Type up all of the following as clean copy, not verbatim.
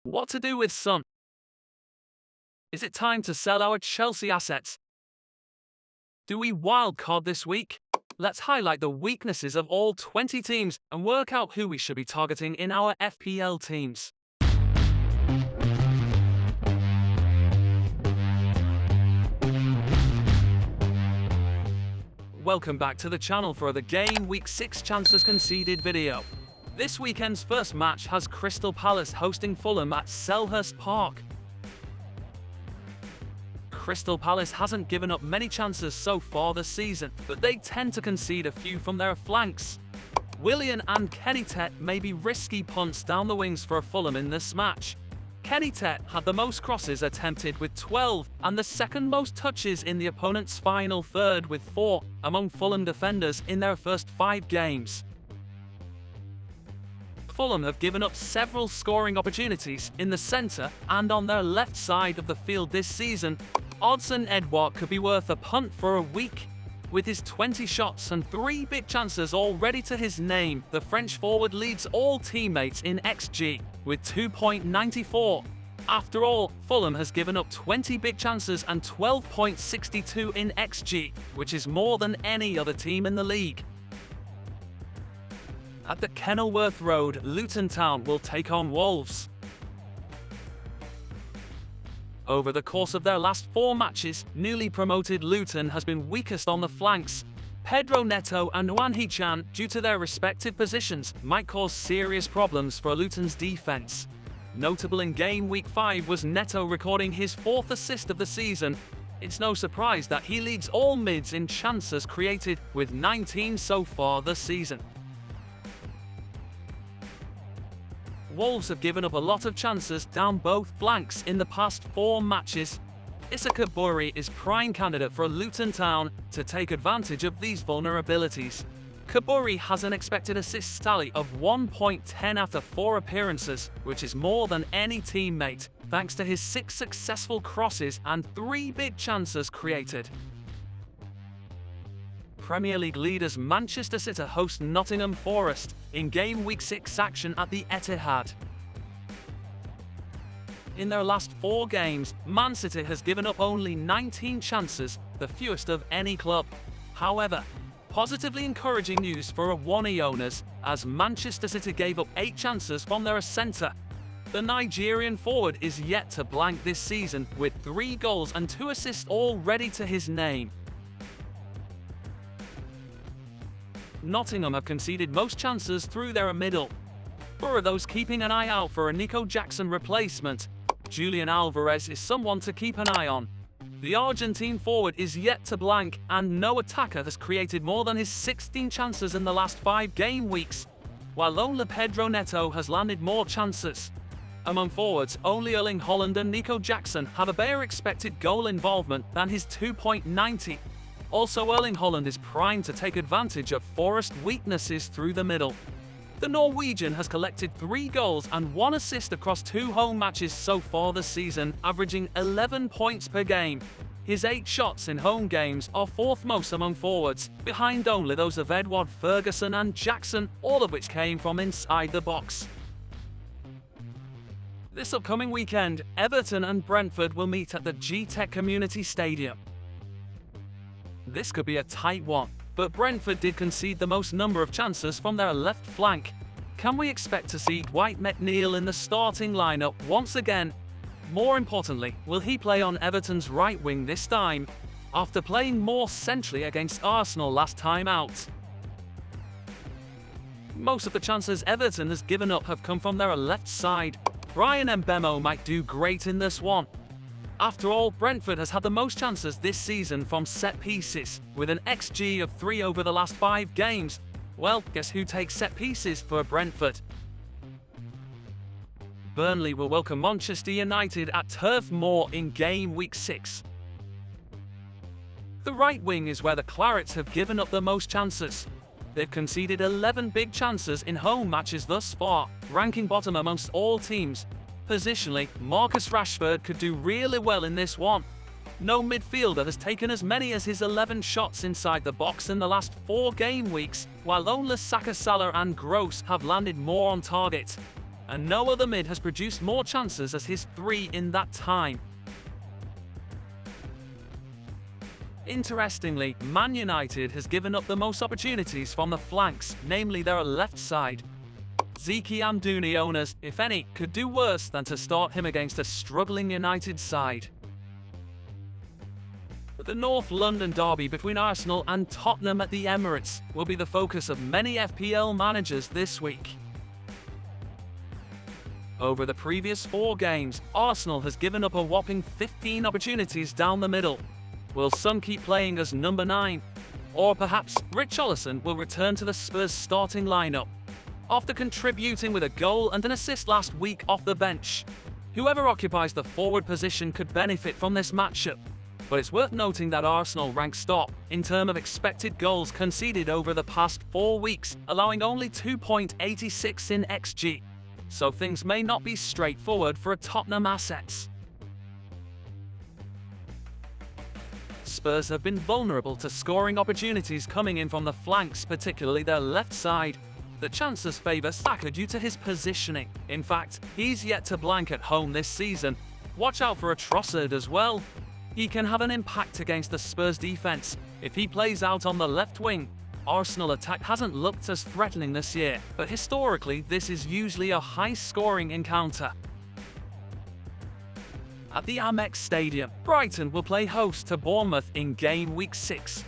What to do with Son? Is it time to sell our Chelsea assets? Do we wildcard this week? Let's highlight the weaknesses of all 20 teams and work out who we should be targeting in our FPL teams. Welcome back to the channel for the Game Week 6 Chances Conceded video. This weekend's first match has Crystal Palace hosting Fulham at Selhurst Park. Crystal Palace hasn't given up many chances so far this season, but they tend to concede a few from their flanks. Willian and Kenny Tet may be risky punts down the wings for Fulham in this match. Kenny Tet had the most crosses attempted with 12 and the second most touches in the opponent's final third with 4 among Fulham defenders in their first 5 games. Fulham have given up several scoring opportunities in the centre and on their left side of the field this season. Odsonne Edouard could be worth a punt for a week. With his 20 shots and 3 big chances already to his name, the French forward leads all teammates in XG with 2.94. After all, Fulham has given up 20 big chances and 12.62 in XG, which is more than any other team in the league. At the Kenilworth Road, Luton Town will take on Wolves. Over the course of their last 4 matches, newly promoted Luton has been weakest on the flanks. Pedro Neto and Hwang Hee-chan, due to their respective positions, might cause serious problems for Luton's defence. Notable in Game Week 5 was Neto recording his 4th assist of the season. It's no surprise that he leads all mids in chances created, with 19 so far this season. Wolves have given up a lot of chances down both flanks in the past 4 matches. Issa Kaburi is prime candidate for Luton Town to take advantage of these vulnerabilities. Kaburi has an expected assist tally of 1.10 after 4 appearances, which is more than any teammate, thanks to his 6 successful crosses and 3 big chances created. Premier League leaders Manchester City host Nottingham Forest in Game Week 6 action at the Etihad. In their last 4 games, Man City has given up only 19 chances, the fewest of any club. However, positively encouraging news for Awoniyi owners, as Manchester City gave up 8 chances from their centre. The Nigerian forward is yet to blank this season, with 3 goals and 2 assists already to his name. Nottingham have conceded most chances through their middle. For those keeping an eye out for a Nico Jackson replacement, Julian Alvarez is someone to keep an eye on. The Argentine forward is yet to blank, and no attacker has created more than his 16 chances in the last 5 game weeks, while only Pedro Neto has landed more chances. Among forwards, only Erling Haaland and Nico Jackson have a better expected goal involvement than his 2.90. Also, Erling Haaland is primed to take advantage of Forest weaknesses through the middle. The Norwegian has collected 3 goals and 1 assist across 2 home matches so far this season, averaging 11 points per game. His 8 shots in home games are 4th most among forwards, behind only those of Edouard, Ferguson and Jackson, all of which came from inside the box. This upcoming weekend, Everton and Brentford will meet at the G-Tech Community Stadium. This could be a tight one, but Brentford did concede the most number of chances from their left flank. Can we expect to see Dwight McNeil in the starting lineup once again? More importantly, will he play on Everton's right wing this time, after playing more centrally against Arsenal last time out? Most of the chances Everton has given up have come from their left side. Brian Mbemo might do great in this one. After all, Brentford has had the most chances this season from set pieces, with an XG of 3 over the last 5 games. Well, guess who takes set pieces for Brentford? Burnley will welcome Manchester United at Turf Moor in Game Week 6. The right wing is where the Clarets have given up the most chances. They've conceded 11 big chances in home matches thus far, ranking bottom amongst all teams. Positionally, Marcus Rashford could do really well in this one. No midfielder has taken as many as his 11 shots inside the box in the last 4 game weeks, while only Saka, Salah and Gross have landed more on target. and no other mid has produced more chances as his 3 in that time. Interestingly, Man United has given up the most opportunities from the flanks, namely their left side. Zeki Amdouni owners, if any, could do worse than to start him against a struggling United side. The North London derby between Arsenal and Tottenham at the Emirates will be the focus of many FPL managers this week. Over the previous 4 games, Arsenal has given up a whopping 15 opportunities down the middle. Will some keep playing as number 9? Or perhaps Richarlison will return to the Spurs starting lineup, after contributing with a goal and an assist last week off the bench. Whoever occupies the forward position could benefit from this matchup, but it's worth noting that Arsenal ranks top in terms of expected goals conceded over the past 4 weeks, allowing only 2.86 in XG, so things may not be straightforward for Tottenham assets. Spurs have been vulnerable to scoring opportunities coming in from the flanks, particularly their left side. The chances favour Saka due to his positioning. In fact, he's yet to blank at home this season. Watch out for a Trossard as well. He can have an impact against the Spurs defence if he plays out on the left wing. Arsenal attack hasn't looked as threatening this year, but historically this is usually a high-scoring encounter. At the Amex Stadium, Brighton will play host to Bournemouth in Gameweek 6.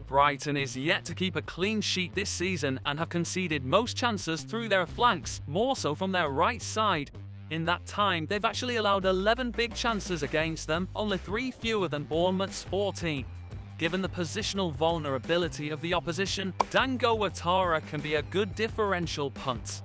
Brighton is yet to keep a clean sheet this season and have conceded most chances through their flanks, more so from their right side. In that time, they've actually allowed 11 big chances against them, only 3 fewer than Bournemouth's 14. Given the positional vulnerability of the opposition, Dango Ouattara can be a good differential punt.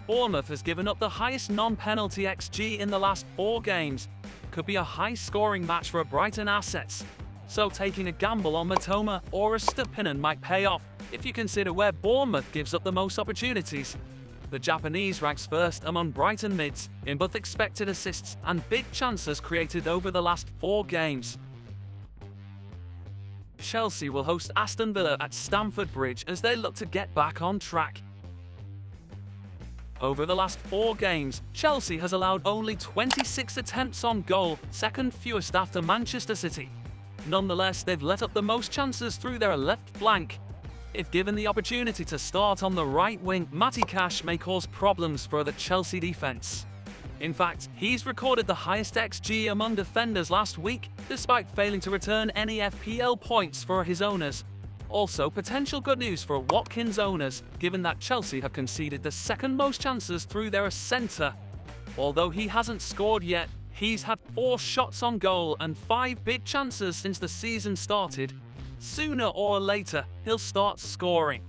Bournemouth has given up the highest non-penalty XG in the last 4 games. Could be a high-scoring match for Brighton assets, so taking a gamble on Matoma or a Stupinen might pay off if you consider where Bournemouth gives up the most opportunities. The Japanese ranks first among Brighton mids in both expected assists and big chances created over the last 4 games. Chelsea will host Aston Villa at Stamford Bridge as they look to get back on track. Over the last 4 games, Chelsea has allowed only 26 attempts on goal, second fewest after Manchester City. Nonetheless, they've let up the most chances through their left flank. If given the opportunity to start on the right wing, Matty Cash may cause problems for the Chelsea defence. In fact, he's recorded the highest XG among defenders last week, despite failing to return any FPL points for his owners. Also, potential good news for Watkins owners, given that Chelsea have conceded the second most chances through their centre. Although he hasn't scored yet, he's had 4 shots on goal and 5 big chances since the season started. Sooner or later, he'll start scoring.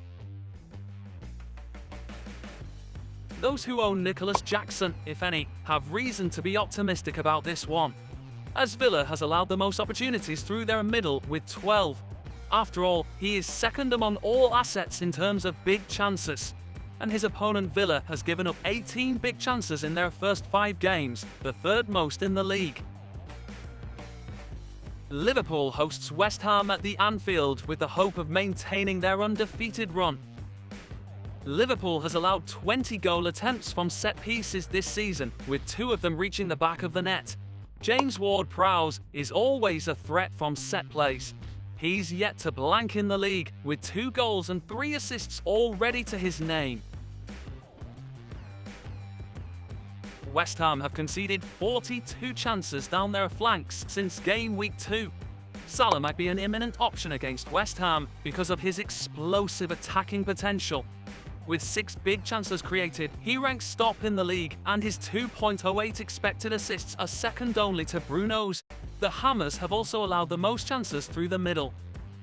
Those who own Nicholas Jackson, if any, have reason to be optimistic about this one, as Villa has allowed the most opportunities through their middle with 12. After all, he is second among all assets in terms of big chances, and his opponent Villa has given up 18 big chances in their first 5 games, the 3rd most in the league. Liverpool hosts West Ham at the Anfield with the hope of maintaining their undefeated run. Liverpool has allowed 20 goal attempts from set pieces this season, with 2 of them reaching the back of the net. James Ward-Prowse is always a threat from set plays. He's yet to blank in the league, with 2 goals and 3 assists already to his name. West Ham have conceded 42 chances down their flanks since game week 2. Salah might be an imminent option against West Ham because of his explosive attacking potential. With 6 big chances created, he ranks top in the league, and his 2.08 expected assists are second only to Bruno's. The Hammers have also allowed the most chances through the middle.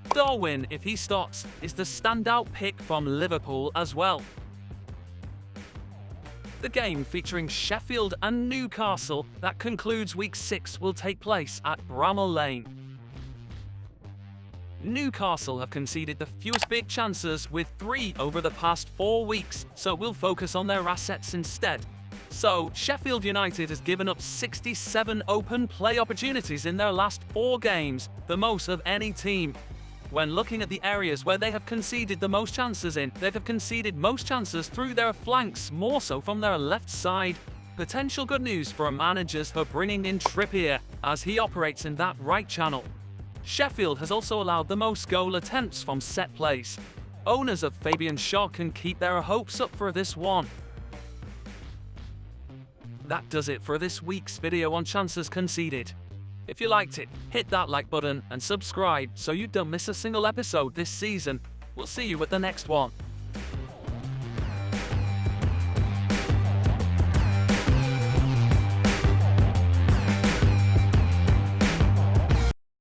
Darwin, if he starts, is the standout pick from Liverpool as well. The game featuring Sheffield and Newcastle that concludes week 6 will take place at Bramall Lane. Newcastle have conceded the fewest big chances with 3 over the past 4 weeks, so we'll focus on their assets instead. So, Sheffield United has given up 67 open play opportunities in their last 4 games, the most of any team. When looking at the areas where they have conceded the most chances in, they have conceded most chances through their flanks, more so from their left side. Potential good news for managers for bringing in Trippier, as he operates in that right channel. Sheffield has also allowed the most goal attempts from set plays. Owners of Fabian Shaw can keep their hopes up for this one. That does it for this week's video on chances conceded. If you liked it, hit that like button and subscribe so you don't miss a single episode this season. We'll see you at the next one.